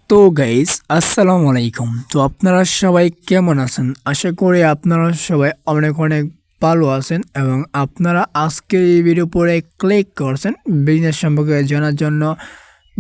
তো গাইস আসসালামু আলাইকুম। তো আপনারা সবাই কেমন আছেন? আশা করি আপনারা সবাই অনেক অনেক ভালো আছেন এবং আপনারা আজকে এই ভিডিও পরে ক্লিক করছেন বিজনেস সম্পর্কে জানার জন্য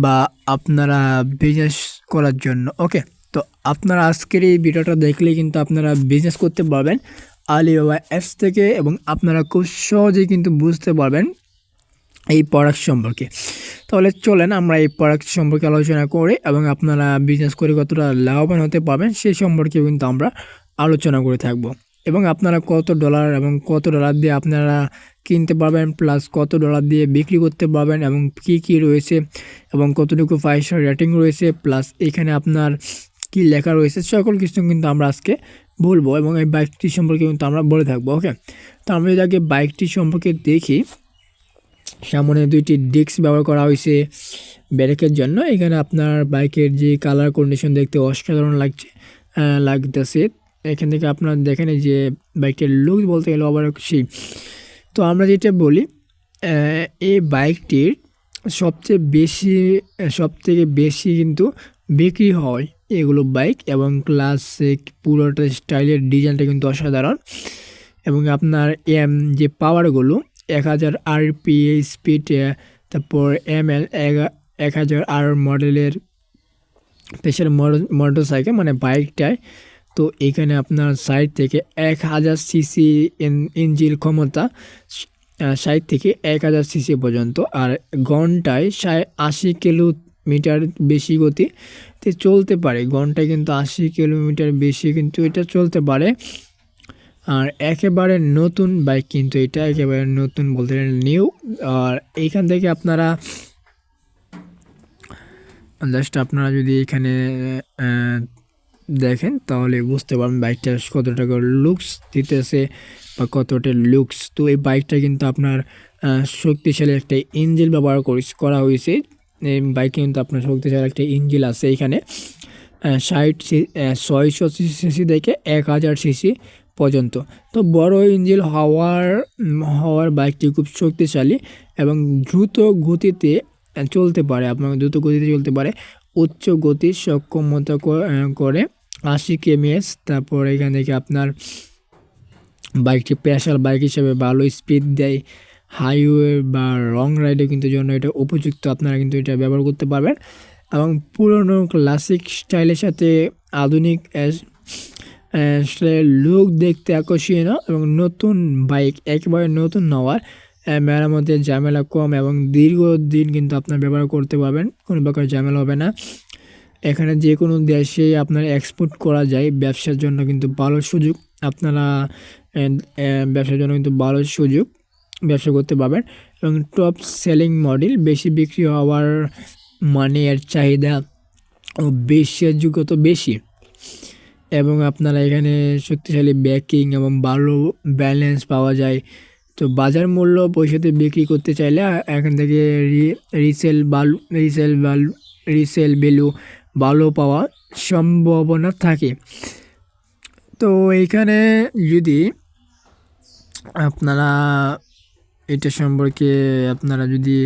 বা আপনারা বিজনেস করার জন্য। ওকে, তো আপনারা আজকের এই ভিডিওটা দেখলে কিন্তু আপনারা বিজনেস করতে পারবেন আলিবাবা অ্যাপস থেকে এবং আপনারা খুব সহজেই কিন্তু বুঝতে পারবেন এই প্রোডাক্ট সম্পর্কে। তাহলে চলেন আমরা এই প্রোডাক্ট সম্পর্কে আলোচনা করি এবং আপনারা বিজনেস করে কতটা লাভবান হতে পারবেন সেই সম্পর্কে কিন্তু আমরা আলোচনা করে থাকব। এবং আপনারা কত ডলার এবং কত ডলার দিয়ে আপনারা কিনতে পারবেন, প্লাস কত ডলার দিয়ে বিক্রি করতে পারবেন এবং কি কি রয়েছে এবং কতটুকু 5 স্টার রেটিং রয়েছে, প্লাস এখানে আপনার কি লেখা রয়েছে সকল কিছু কিন্তু আমরা আজকে বলবো এবং এই বাইকটি সম্পর্কে কিন্তু আমরা বলে থাকবো। ওকে, তো আমরা যদি আগে বাইকটি সম্পর্কে দেখি, সামনে দুইটি ডিস্ক ব্যবহার করা হয়েছে ব্রেকের জন্য। এখানে আপনার বাইকের যে কালার কন্ডিশন দেখতে অসাধারণ লাগতেছে। এখান থেকে আপনার দেখেন যে বাইকটির লুক বলতে গেলে আবার খুশি। তো আমরা যেটা বলি, এই বাইকটির সবথেকে বেশি কিন্তু বিক্রি হয় এগুলো বাইক এবং ক্লাসিক পুরোটা স্টাইলের ডিজাইনটা কিন্তু অসাধারণ। এবং আপনার যে পাওয়ারগুলো 1000 আরপিএ স্পিড, তারপর ML 1000 আর মডেলের স্পেশাল মোটরসাইকেল মানে বাইকটায়। তো এখানে আপনার সাইড থেকে 1000 সিসি ইঞ্জিন ক্ষমতা, 60 থেকে 1000 সিসি পর্যন্ত, আর ঘন্টায় 80 কিলোমিটার বেশি গতিতে চলতে পারে। ঘন্টায় কিন্তু 80 কিলোমিটার বেশি কিন্তু এটা চলতে পারে। আর একেবারে নতুন বাইক কিন্তু এটা, একেবারে নতুন বলতে নিউ। আর এইখান থেকে আপনারা জাস্ট আপনারা যদি এখানে দেখেন তাহলে বুঝতে পারবেন বাইকটা কত টাকা লুকস দিতেছে বা কতটা লুকস। তো এই বাইকটা কিন্তু আপনার শক্তিশালী একটা ইঞ্জিন ব্যবহার করা হয়েছে। এই বাইকে কিন্তু আপনার শক্তিশালী একটা ইঞ্জিন আছে এখানে, 600 সিসি থেকে 1000 সিসি পর্যন্ত। তো বড় ইঞ্জিন হওয়ার বাইকটি খুব শক্তিশালী এবং দ্রুত গতিতে চলতে পারে। আপনার দ্রুত গতিতে চলতে পারে, উচ্চ গতির সক্ষমতা করে 80 km/h। তারপর এখান থেকে আপনার বাইকটি স্পেশাল বাইক হিসেবে ভালো স্পিড দেয়। হাইওয়ে বা লং রাইডে কিন্তু জন্য এটা উপযুক্ত, আপনারা কিন্তু এটা ব্যবহার করতে পারবেন। এবং পুরনো ক্লাসিক স্টাইলের সাথে আধুনিক লুক দেখতে আকর্ষণীয় এবং নতুন বাইক একেবারে নতুন নেওয়ার মেরামতের ঝামেলা কম এবং দীর্ঘদিন কিন্তু আপনার ব্যবহার করতে পারবেন, কোনো প্রকার ঝামেলা হবে না। এখানে যে কোনো দেশে আপনার এক্সপোর্ট করা যায়। ব্যবসার জন্য কিন্তু ভালো সুযোগ, আপনারা ব্যবসার জন্য কিন্তু ভালো সুযোগ, ব্যবসা করতে পারবেন। এবং টপ সেলিং মডেল, বেশি বিক্রি হওয়ার মানে এর চাহিদা ও বিশ্বাসযোগ্যতা বেশি। এবং আপনারা এখানে শক্তিশালী ব্যাকিং এবং ভালো ব্যালেন্স পাওয়া যায়। তো বাজার মূল্য পয়সাতে বিক্রি করতে চাইলে এখান থেকে রিসেল ভ্যালু ভালো পাওয়ার সম্ভাবনা থাকে। তো এইখানে যদি আপনারা এটা সম্পর্কে আপনারা যদি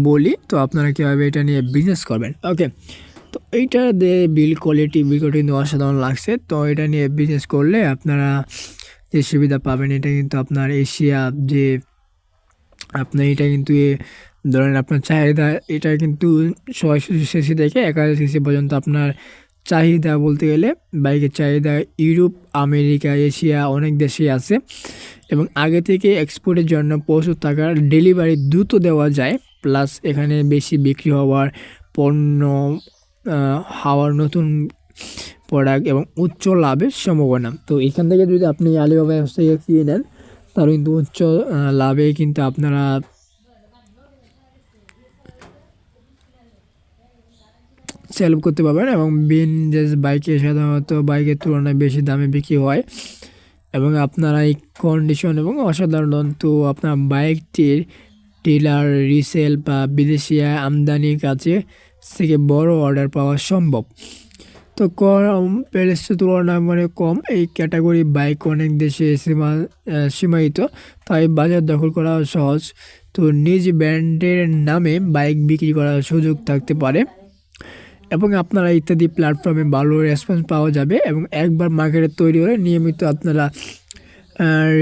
বলি, তো আপনারা কীভাবে এটা নিয়ে বিজনেস করবেন। ওকে, তো এইটা দিয়ে বিল্ড কোয়ালিটি কিন্তু অসাধারণ লাগছে। তো এটা নিয়ে বিজনেস করলে আপনারা যে সুবিধা পাবেন, এটা কিন্তু আপনার এশিয়া যে আপনার এটা কিন্তু ধরেন আপনার চাহিদা, এটা কিন্তু 600 সিসি থেকে 1000 সিসি পর্যন্ত আপনার চাহিদা বলতে গেলে বাইকের চাহিদা ইউরোপ, আমেরিকা, এশিয়া অনেক দেশেই আছে। এবং আগে থেকে এক্সপোর্টের জন্য প্রচুর টাকার ডেলিভারি দ্রুত দেওয়া যায়, প্লাস এখানে বেশি বিক্রি হওয়ার পণ্য হওয়ার নতুন প্রোডাক্ট এবং উচ্চ লাভের সম্ভাবনা। তো এখান থেকে যদি আপনি আলিবাবা অ্যাপস থেকে কিনে নেন তাহলে কিন্তু উচ্চ লাভে কিন্তু আপনারা সেল করতে পারবেন। এবং ভিনটেজ বাইকে সাধারণত বাইকের তুলনায় বেশি দামে বিক্রি হয় এবং আপনারা এই কন্ডিশন এবং অসাধারণ। তো আপনার বাইকটির ডিলার, রিসেল বা বিদেশি আমদানির কাছে থেকে বড় অর্ডার পাওয়া সম্ভব। তো কম প্রাইসের তুলনায় মানে কম এই ক্যাটাগরি বাইক অনেক দেশে সীমায়িত, তাই বাজার দখল করা সহজ। তো নিজ ব্র্যান্ডের নামে বাইক বিক্রি করার সুযোগ থাকতে পারে এবং আপনারা ইত্যাদি প্ল্যাটফর্মে ভালো রেসপন্স পাওয়া যাবে এবং একবার মার্কেটে তৈরি হলে নিয়মিত আপনারা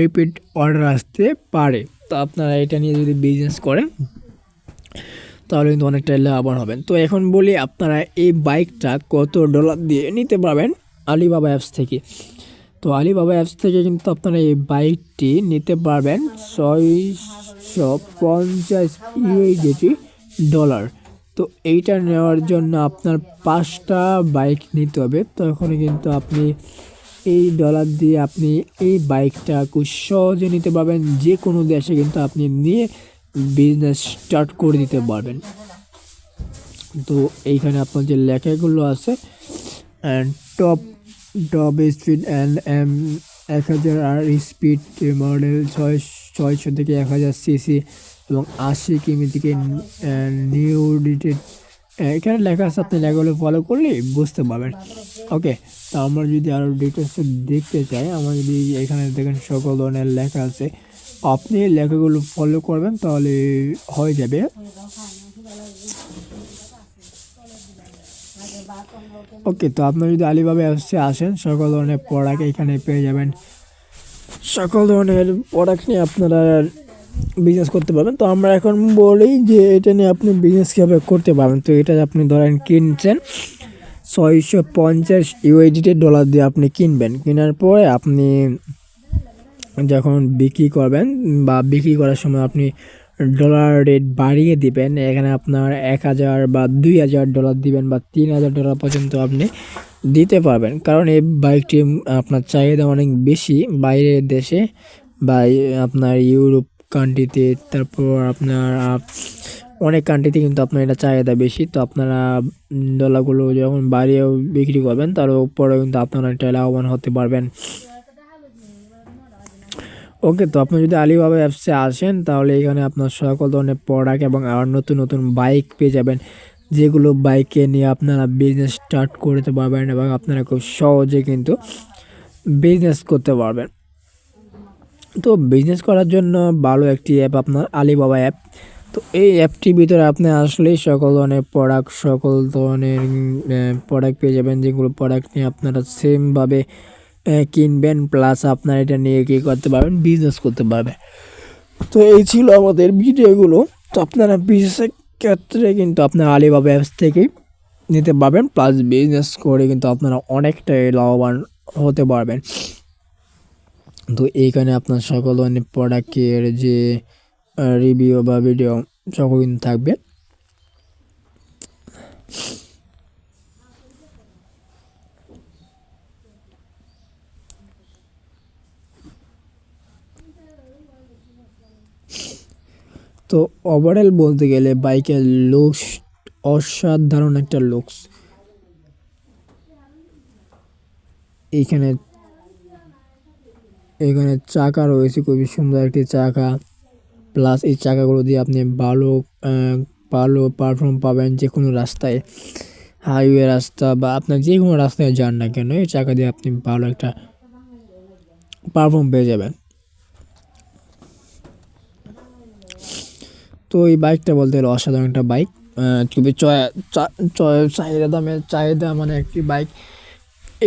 রিপিট অর্ডার আসতে পারে। তো আপনারা এটা নিয়ে যদি বিজনেস করেন তাহলে কিন্তু অনেকটাই লাভবান হবেন। তো এখন বলি আপনারা এই বাইকটা কত ডলার দিয়ে নিতে পারবেন আলিবাবা অ্যাপস থেকে। তো আলিবাবা অ্যাপস থেকে কিন্তু আপনারা এই বাইকটি নিতে পারবেন 650 ইউএসডি ডলার। তো এইটা নেওয়ার জন্য আপনার 5টা বাইক নিতে হবে, তখন কিন্তু আপনি এই ডলার দিয়ে আপনি এই বাইকটা খুব সহজে নিতে পারবেন। যে কোনো দেশে কিন্তু আপনি নিয়ে বিজনেস স্টার্ট করে দিতে পারবেন। তো এইখানে আপনার যে লেখাগুলো আছে টপ টপ স্পিড অ্যান্ড 1000 আর স্পিড মডেল 600 থেকে 1000 সিসি এবং 80 কিমি থেকে নিউ ডিটেড এখানে লেখা আছে। আপনি লেখাগুলো ফলো করলে বুঝতে পারবেন। ওকে, তো আমরা যদি আরও ডিটেলস দেখতে চাই, আমরা যদি এখানে দেখেন সকল ধরনের লেখা আছে, আপনি লেখাগুলো ফলো করবেন তাহলে হয়ে যাবে। ওকে, তো আপনারা যদি আলিবাবা অ্যাপসে আসেন সকল ধরনের প্রোডাক্ট এখানে পেয়ে যাবেন। সকল ধরনের প্রোডাক্ট নিয়ে আপনারা বিজনেস করতে পারবেন। তো আমরা এখন বলি যে এটা নিয়ে আপনি বিজনেস কীভাবে করতে পারবেন। তো এটা আপনি ধরেন কিনছেন 650 ইউএসডি ডলার দিয়ে আপনি কিনবেন। কেনার পরে আপনি যখন বিক্রি করবেন বা বিক্রি করার সময় আপনি ডলার রেট বাড়িয়ে দিবেন। এখানে আপনার 1000 বা 2000 ডলার দিবেন বা 3000 ডলার পর্যন্ত আপনি দিতে পারবেন, কারণ এই বাইকটি আপনার চাহিদা অনেক বেশি বাইরের দেশে বা আপনার ইউরোপ কান্ট্রিতে, তারপর আপনার অনেক কান্ট্রিতে কিন্তু আপনার এটা চাহিদা বেশি। তো আপনারা ডলারগুলো যখন বাড়িয়েও বিক্রি করবেন তারপরে কিন্তু আপনারা একটা লাভবান হতে পারবেন। ওকে, তো আপনি যদি আলিবাবা অ্যাপসে আসেন তাহলে এখানে আপনার সকল ধরনের প্রোডাক্ট এবং আবার নতুন নতুন বাইক পেয়ে যাবেন, যেগুলো বাইকে নিয়ে আপনারা বিজনেস স্টার্ট করতে পারবেন এবং আপনারা খুব সহজে কিন্তু বিজনেস করতে পারবেন। তো বিজনেস করার জন্য ভালো একটি অ্যাপ আপনার আলিবাবা অ্যাপ। তো এই অ্যাপটির ভিতরে আপনি আসলেই সকল ধরনের প্রোডাক্ট পেয়ে যাবেন, যেগুলো প্রোডাক্ট নিয়ে আপনারা সেমভাবে কিনবেন, প্লাস আপনারা এটা নিয়ে কী করতে পারবেন, বিজনেস করতে পারবেন। তো এই ছিল আমাদের ভিডিওগুলো। তো আপনারা বিজনেসের ক্ষেত্রে কিন্তু আপনার আলিবাবা অ্যাপস থেকেই নিতে পারবেন, প্লাস বিজনেস করে কিন্তু আপনারা অনেকটাই লাভবান হতে পারবেন। তো এইখানে আপনার সকল ধরনের প্রোডাক্টের যে রিভিউ বা ভিডিও সকল কিন্তু থাকবে। তো ওভারঅল বলতে গেলে বাইকের লুকস অসাধারণ একটা লুকস। এইখানে চাকা রয়েছে, খুবই সুন্দর একটি চাকা, প্লাস এই চাকাগুলো দিয়ে আপনি ভালো পারফর্ম পাবেন যে কোনো রাস্তায়, হাইওয়ে রাস্তা বা আপনার যে কোনো রাস্তায় যান না কেন, এই চাকা দিয়ে আপনি ভালো একটা পারফর্ম পেয়ে যাবেন। তো এই বাইকটা বলতে গেলে অসাধারণ একটা বাইক, খুবই চাহিদা মানে একটি বাইক।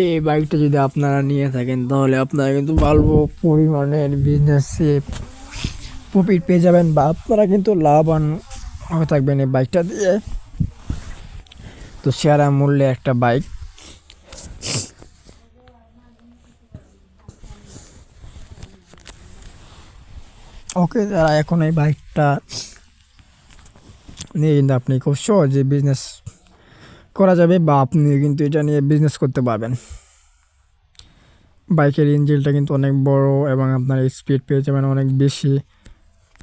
এই বাইকটা যদি আপনারা নিয়ে থাকেন তাহলে আপনারা কিন্তু ভালো পরিমাণের বিজনেসে প্রফিট পেয়ে যাবেন বা আপনারা কিন্তু লাভবান হয়ে থাকবেন এই বাইকটা দিয়ে। তো সেরা মূল্যে একটা বাইক। ওকে, যারা এখন এই বাইকটা নিয়ে কিন্তু আপনি খুব সহজে বিজনেস করা যাবে বা আপনি কিন্তু এটা নিয়ে বিজনেস করতে পারবেন। বাইকের ইঞ্জিনটা কিন্তু অনেক বড় এবং আপনার স্পিড পেয়ে যাবেন অনেক বেশি।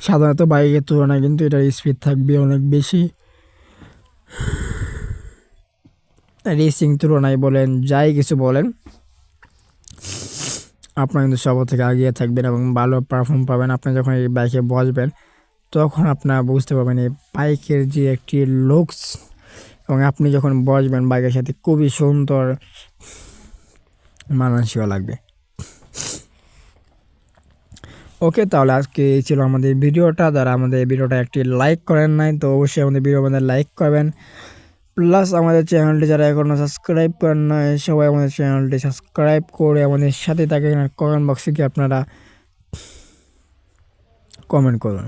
সাধারণত বাইকের তুলনায় কিন্তু এটার স্পিড থাকবে অনেক বেশি। রেসিং তুলনায় বলেন, যাই কিছু বলেন, আপনারা কিন্তু সবার থেকে এগিয়ে থাকবেন এবং ভালো পারফর্ম পাবেন। আপনি যখন এই বাইকে বসবেন তখন আপনারা বুঝতে পারবেন এই বাইকের যে একটি লুকস, এবং আপনি যখন বসবেন বাইকের সাথে খুবই সুন্দর মানানসইও লাগবে। ওকে, তাহলে আজকে এই ছিল আমাদের ভিডিওটা। যারা আমাদের ভিডিওটা একটি লাইক করেন নাই তো অবশ্যই আমাদের ভিডিও লাইক করবেন। প্লাস আমাদের চ্যানেলটি যারা এখনও সাবস্ক্রাইব করেন নাই সবাই আমাদের চ্যানেলটি সাবস্ক্রাইব করে আমাদের সাথে থাকেন। কমেন্ট বক্সে কি আপনারা কমেন্ট করুন।